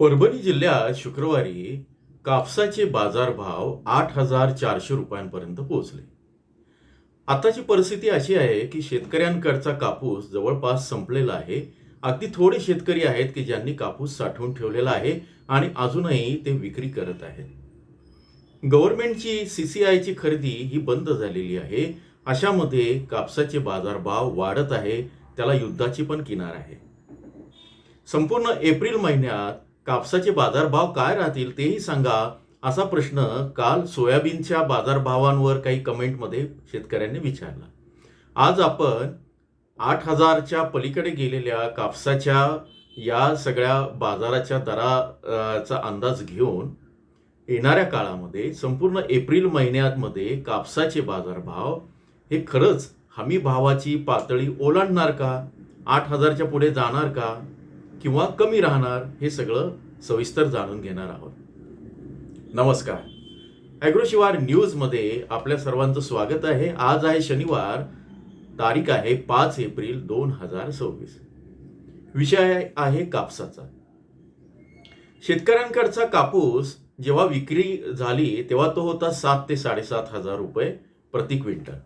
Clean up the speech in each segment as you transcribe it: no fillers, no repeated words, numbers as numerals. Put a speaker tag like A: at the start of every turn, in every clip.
A: परभणी जिल्ह्यात शुक्रवारी कापसाचे बाजारभाव 8,400 रुपयांपर्यंत पोहोचले. आताची परिस्थिती अशी आहे की शेतकऱ्यांकडचा कापूस जवळपास संपलेला आहे. अगदी थोडे शेतकरी आहेत की ज्यांनी कापूस साठवून ठेवलेला आहे आणि अजूनही ते विक्री करत आहेत. गव्हर्नमेंटची सीसीआयची खरेदी ही बंद झालेली आहे. अशामध्ये कापसाचे बाजारभाव वाढत आहे. त्याला युद्धाची पण किनार आहे. संपूर्ण एप्रिल महिन्यात कापसाचे बाजारभाव काय राहतील तेही सांगा, असा प्रश्न काल सोयाबीनच्या बाजारभावांवर काही कमेंटमध्ये शेतकऱ्यांनी विचारला. आज आपण 8,000च्या पलीकडे गेलेल्या कापसाच्या या सगळ्या बाजाराच्या दराचा अंदाज घेऊन येणाऱ्या काळामध्ये संपूर्ण एप्रिल महिन्यामध्ये कापसाचे बाजारभाव हे खरंच हमी भावाची पातळी ओलांडणार का, 8,000च्या पुढे जाणार का किंवा कमी राहणार, हे सगळं सविस्तर जाणून घेणार आहोत. नमस्कार, ॲग्रोशिवार न्यूजमध्ये आपल्या सर्वांचं स्वागत आहे. आज आहे शनिवार, तारीख आहे 5 एप्रिल 2026. विषय आहे कापसाचा. शेतकऱ्यांकडचा कापूस जेव्हा विक्री झाली तेव्हा तो होता 7,000 ते 7,500 रुपये प्रति क्विंटल.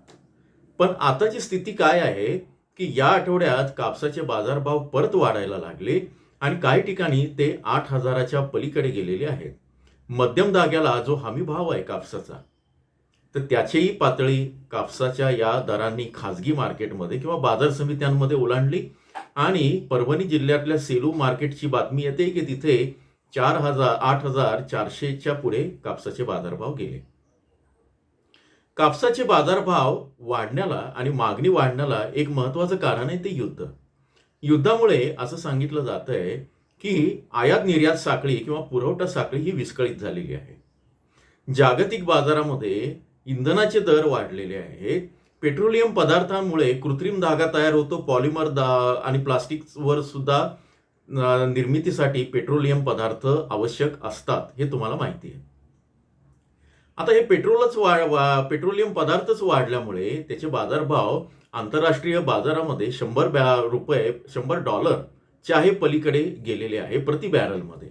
A: पण आताची स्थिती काय आहे की या आठवड्यात कापसाचे बाजारभाव परत वाढायला लागले आणि काही ठिकाणी ते 8,000च्या पलीकडे गेलेले आहेत. मध्यम धाग्याला जो हमी भाव आहे कापसाचा, तर त्याचीही पातळी कापसाच्या या दरांनी खाजगी मार्केटमध्ये किंवा बाजार समित्यांमध्ये ओलांडली आणि परभणी जिल्ह्यातल्या सेलू मार्केटची बातमी येते की तिथे 8,400च्या पुढे कापसाचे बाजारभाव गेले. कापसाचे बाजारभाव वाढण्याला आणि मागणी वाढण्याला एक महत्त्वाचं कारण आहे ते युद्ध. युद्धामुळे असं सांगितलं जात आहे की आयात निर्यात साखळी किंवा पुरवठा साखळी ही विस्कळीत झालेली आहे. जागतिक बाजारामध्ये इंधनाचे दर वाढलेले आहेत. पेट्रोलियम पदार्थांमुळे कृत्रिम धागा तयार होतो. पॉलिमर आणि प्लास्टिकवर सुद्धा निर्मितीसाठी पेट्रोलियम पदार्थ आवश्यक असतात, हे तुम्हाला माहिती आहे. आता हे पेट्रोलियम पदार्थच वाढल्यामुळे त्याचे बाजारभाव आंतरराष्ट्रीय बाजारामध्ये $100 पलीकडे गेलेले आहे प्रति बॅरलमध्ये.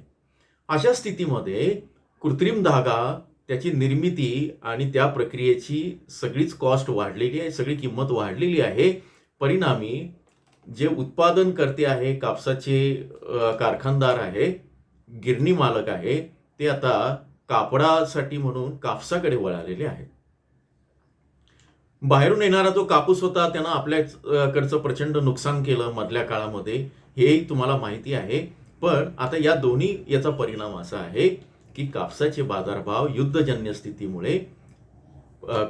A: अशा स्थितीमध्ये कृत्रिम धागा, त्याची निर्मिती आणि त्या प्रक्रियेची सगळीच कॉस्ट वाढलेली आहे, सगळी किंमत वाढलेली आहे. परिणामी जे उत्पादन करते आहे, कापसाचे कारखानदार आहे, गिरणी मालक आहे, ते आता कापडासाठी म्हणून कापसाकडे वळालेले आहेत. बाहेरून येणारा जो कापूस होता त्यानं आपल्याकडचं प्रचंड नुकसान केलं मधल्या काळामध्ये, हेही तुम्हाला माहिती आहे. पण आता या दोन्ही याचा परिणाम असा आहे की कापसाचे बाजारभाव युद्धजन्य स्थितीमुळे,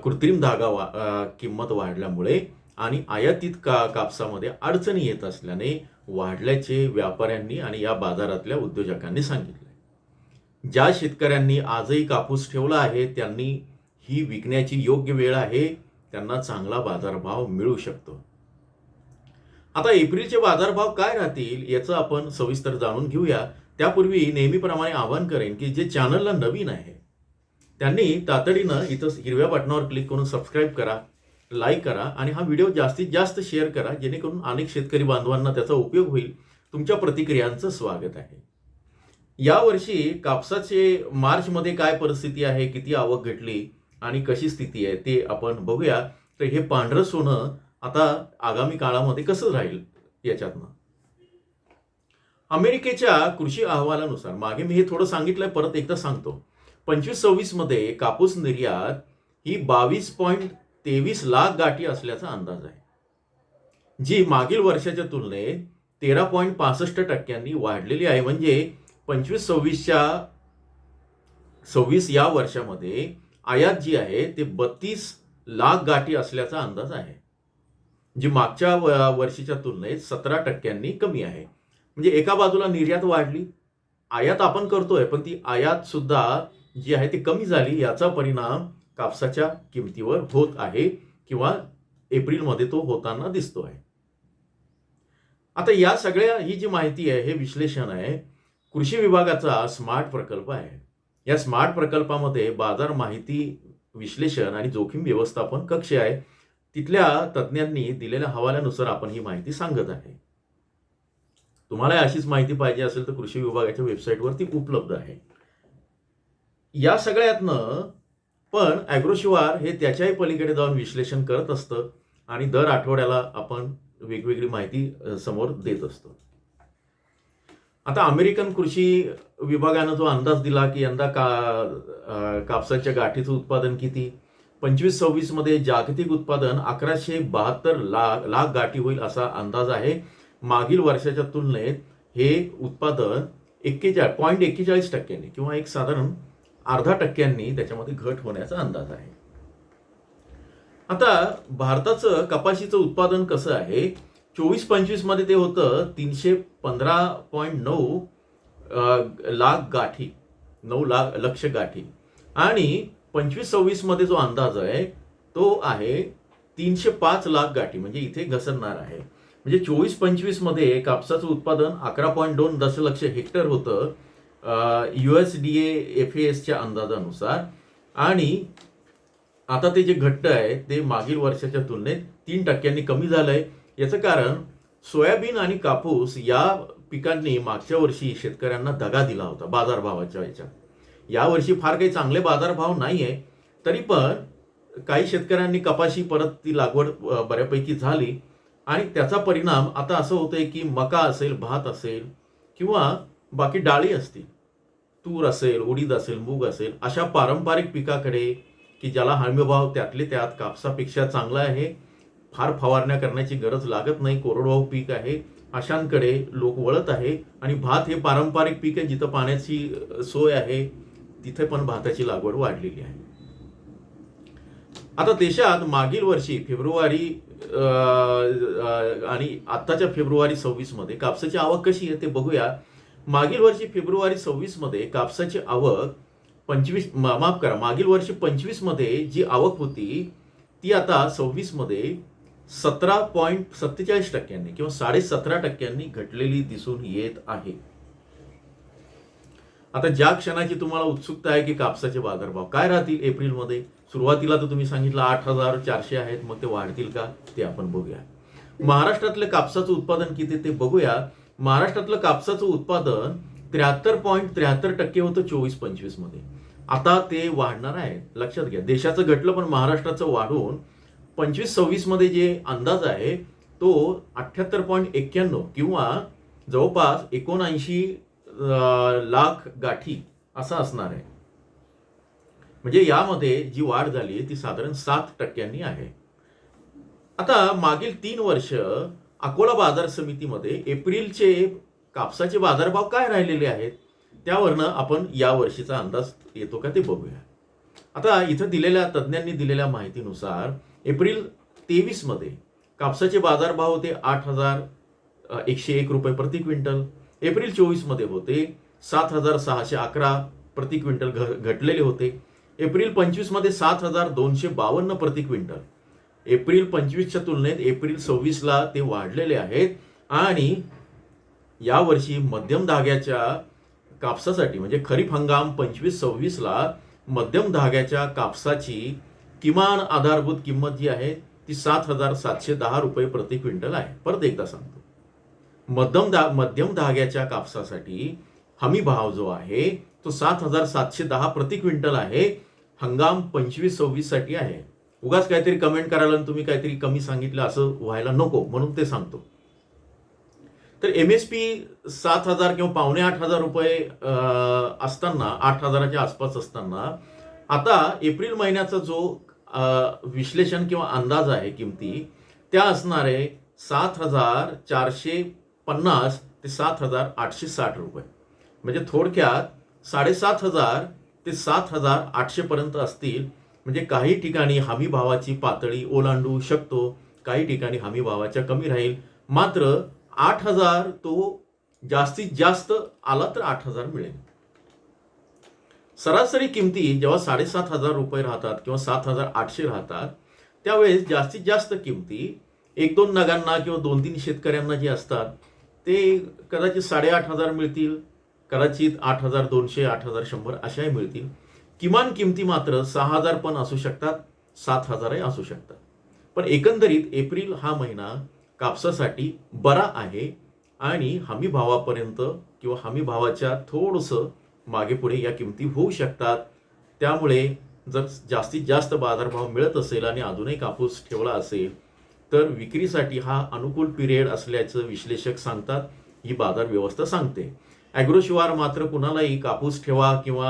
A: कृत्रिम धागा किंमत वाढल्यामुळे आणि आयातीत कापसामध्ये अडचणी येत असल्याने वाढल्याचे व्यापाऱ्यांनी आणि या बाजारातल्या उद्योजकांनी सांगितले. ज्या शेतकऱ्यांनी आजही कापूस ठेवला आहे त्यांनी ही विकण्याची योग्य वेळ आहे, त्यांना चांगला बाजारभाव मिळू शकतो. आता एप्रिलचे बाजारभाव काय राहतील याचं आपण सविस्तर जाणून घेऊया. त्यापूर्वी नेहमीप्रमाणे आवाहन करेन की जे चॅनलला नवीन आहे त्यांनी तातडीनं इथं हिरव्या बटनावर क्लिक करून सबस्क्राईब करा, लाईक करा आणि हा व्हिडिओ जास्तीत जास्त शेअर करा, जेणेकरून अनेक शेतकरी बांधवांना त्याचा उपयोग होईल. तुमच्या प्रतिक्रियांचं स्वागत आहे. यावर्षी कापसाचे मार्चमध्ये काय परिस्थिती आहे, किती आवक घटली आणि कशी स्थिती आहे ते आपण बघूया. तर हे पांढरं सोनं आता आगामी काळामध्ये कसं राहील याच्यातनं. अमेरिकेच्या कृषी अहवालानुसार, मागे मी हे थोडं सांगितलंय, परत एकदा सांगतो, 25-26 मध्ये कापूस निर्यात ही 22.23 लाख गाठी असल्याचा अंदाज आहे, जी मागील वर्षाच्या तुलनेत 13.65% वाढलेली आहे. म्हणजे 25-26 या वर्षामध्ये आयात जी आहे ते 32 लाख गाठी असल्याचा अंदाज आहे, जी मागच्या वर्षीच्या तुलनेत 17% कमी आहे. म्हणजे एका बाजूला निर्यात वाढली, आयात आपण करतोय पण ती आयात सुद्धा जी आहे ती कमी झाली. याचा परिणाम कापसाच्या किमतीवर होत आहे किंवा एप्रिलमध्ये तो होताना दिसतो आहे. आता या सगळ्या ही जी माहिती आहे, हे विश्लेषण आहे कृषी विभागाचा स्मार्ट प्रकल्प आहे. या स्मार्ट प्रकल्पामध्ये बाजार माहिती विश्लेषण आणि जोखीम व्यवस्थापन कक्ष आहे. तिथल्या तज्ज्ञांनी दिलेल्या हवाल्यानुसार आपण ही माहिती सांगत आहे. तुम्हाला अशीच माहिती पाहिजे असेल तर कृषी विभागाच्या वेबसाईटवरती उपलब्ध आहे. या सगळ्यातनं पण ॲग्रोशिवार हे त्याच्याही पलीकडे जाऊन विश्लेषण करत असतं आणि दर आठवड्याला आपण वेगवेगळी माहिती समोर देत असतो. आता अमेरिकन कृषी विभागानं जो अंदाज दिला की यंदा कापसाच्या गाठीचं उत्पादन किती, 25-26 मध्ये जागतिक उत्पादन 1172 लाख गाठी होईल असा अंदाज आहे. मागील वर्षाच्या तुलनेत हे उत्पादन 41% किंवा एक साधारण अर्धा टक्क्यांनी त्याच्यामध्ये घट होण्याचा अंदाज आहे. आता भारताचं कपाशीचं उत्पादन कसं आहे, 24-25 मध्ये ते होतं 315.9 लाख गाठी, 9 लक्ष गाठी, आणि 25-26 मध्ये जो अंदाज आहे तो आहे 305 लाख गाठी, म्हणजे इथे घसरणार आहे. म्हणजे 24-25 मध्ये कापसाचं उत्पादन 11.2 दशलक्ष हेक्टर होतं USDA FASच्या अंदाजानुसार, आणि आता ते जे घट्ट आहे ते मागील वर्षाच्या तुलनेत 3% कमी झालंय. याचं कारण सोयाबीन आणि कापूस या पिकांनी मागच्या वर्षी शेतकऱ्यांना दगा दिला होता बाजारभावाच्या याच्यात. यावर्षी फार काही चांगले बाजारभाव नाहीये, तरी पण काही शेतकऱ्यांनी कपाशी परत ती लागवड बऱ्यापैकी झाली, आणि त्याचा परिणाम आता असं होतंय की मका असेल, भात असेल किंवा बाकी डाळी असतील, तूर असेल, उडीद असेल, मूग असेल, अशा पारंपरिक पिकाकडे की ज्याला हमीभाव त्यातले त्यात कापसापेक्षा चांगला आहे, फार फवारण्या करण्याची गरज लागत नाही, कोरडवाहू पीक आहे, अशांकडे लोक वळत आहे. आणि भात हे पारंपरिक पीक आहे, जिथं पाण्याची सोय आहे तिथे पण भाताची लागवड वाढलेली आहे. आता देशात मागील वर्षी फेब्रुवारी आणि आत्ताच्या फेब्रुवारी 26 मध्ये कापसाची आवक कशी आहे ते बघूया. मागील वर्षी फेब्रुवारी 26 मध्ये कापसाची आवक मागील वर्षी 25 मध्ये जी आवक होती ती आता 26 मध्ये 17.47% किंवा 17.5% घटलेली दिसून येत आहे. आता ज्या क्षणाची तुम्हाला उत्सुकता आहे की कापसाचे बाजारभाव काय राहतील एप्रिलमध्ये, सुरुवातीला तर तुम्ही सांगितलं 8,400 आहेत, मग ते वाढतील का ते आपण बघूया. महाराष्ट्रातलं कापसाचं उत्पादन किती ते बघूया. महाराष्ट्रातलं कापसाचं उत्पादन 73.73% होतं 24-25 मध्ये, आता ते वाढणार आहे. लक्षात घ्या, देशाचं घटलं पण महाराष्ट्राचं वाढून 25-26 मध्ये जे अंदाज आहे तो 78.91 किंवा जवळपास 79 लाख गाठी असा असणार आहे. म्हणजे यामध्ये जी वाढ झाली ती साधारण 7% आहे. आता मागील 3 वर्ष अकोला बाजार समितीमध्ये एप्रिलचे कापसाचे बाजारभाव काय राहिलेले आहेत त्यावरनं आपण या वर्षीचा अंदाज येतो का ते बघूया. आता इथं दिलेल्या तज्ज्ञांनी दिलेल्या माहितीनुसार एप्रिल 23 मध्ये कापसाचे बाजारभाव होते 8,101 रुपये प्रति क्विंटल. एप्रिल 24 मध्ये होते 7,611 प्रति क्विंटल घटलेले होते. एप्रिल 25 मध्ये 7,252 प्रति क्विंटल. एप्रिल 25च्या तुलनेत एप्रिल 26ला ते वाढलेले आहेत. आणि यावर्षी मध्यम धाग्याच्या कापसासाठी म्हणजे खरीप हंगाम 25-26ला मध्यम धाग्याच्या कापसाची किमान आधारभूत किंमत जी आहे ती 7,710 रुपये प्रति क्विंटल आहे. परत एकदा सांगतो, मध्यम धाग्याच्या कापसासाठी हमी भाव जो आहे तो 7,710 प्रति क्विंटल आहे. हंगाम 25-26 साठी आहे. उगाच काहीतरी कमेंट करायला तुम्ही काहीतरी कमी सांगितलं असं व्हायला नको म्हणून ते सांगतो. तर MSP 7,000 किंवा 7,500 रुपये असताना, 8,000च्या आसपास असताना, आता एप्रिल महिन्याचा जो विश्लेषण किंवा अंदाज आहे किमती त्या असणार आहे 7,450 ते 7,860 रुपये. म्हणजे थोडक्यात 7,500 ते 7,800 पर्यंत असतील. म्हणजे काही ठिकाणी हमी भावाची पातळी ओलांडू शकतो, काही ठिकाणी हमी भावाच्या कमी राहील. मात्र 8,000 तो जास्तीत जास्त आला तर 8,000 मिळेल. सरासरी किमती जेव्हा 7,500 रुपये राहतात किंवा 7,800 राहतात त्यावेळेस जास्तीत जास्त किमती 1-2 नगांना किंवा 2-3 शेतकऱ्यांना जे असतात ते कदाचित 8,500 मिळतील, कदाचित 8,200, 8,100 अशाही मिळतील. किमान किमती मात्र 6,000 पण असू शकतात, 7,000ही असू शकतात. पण एकंदरीत एप्रिल हा महिना कापसासाठी बरा आहे आणि हमी भावापर्यंत किंवा हमी भावाच्या थोडंसं मागे पुढे या किमती होऊ शकतात. त्यामुळे जर जास्तीत जास्त बाजारभाव मिळत असेल आणि अजूनही कापूस ठेवला असेल तर विक्रीसाठी हा अनुकूल पिरियड असल्याचं विश्लेषक सांगतात, ही बाजार व्यवस्था सांगते. ॲग्रोशिवार मात्र कुणालाही कापूस ठेवा किंवा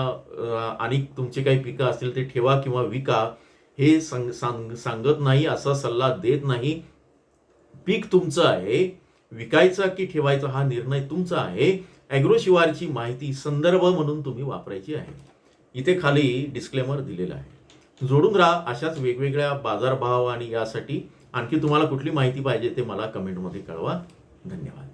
A: आणि तुमचे काही पिकं असतील ते ठेवा किंवा विका हे सांगत नाही, असा सल्ला देत नाही. पीक तुमचं आहे, विकायचा की ठेवायचा हा निर्णय तुमचा आहे. ॲग्रोशिवारची माहिती संदर्भ म्हणून तुम्ही वापरायची आहे. इथे खाली डिस्क्लेमर दिलेला आहे. जोडून राहा अशाच वेगवेगळ्या बाजारभाव आणि यासाठी आणखी तुम्हाला कुठली माहिती पाहिजे ते मला कमेंटमध्ये कळवा. धन्यवाद.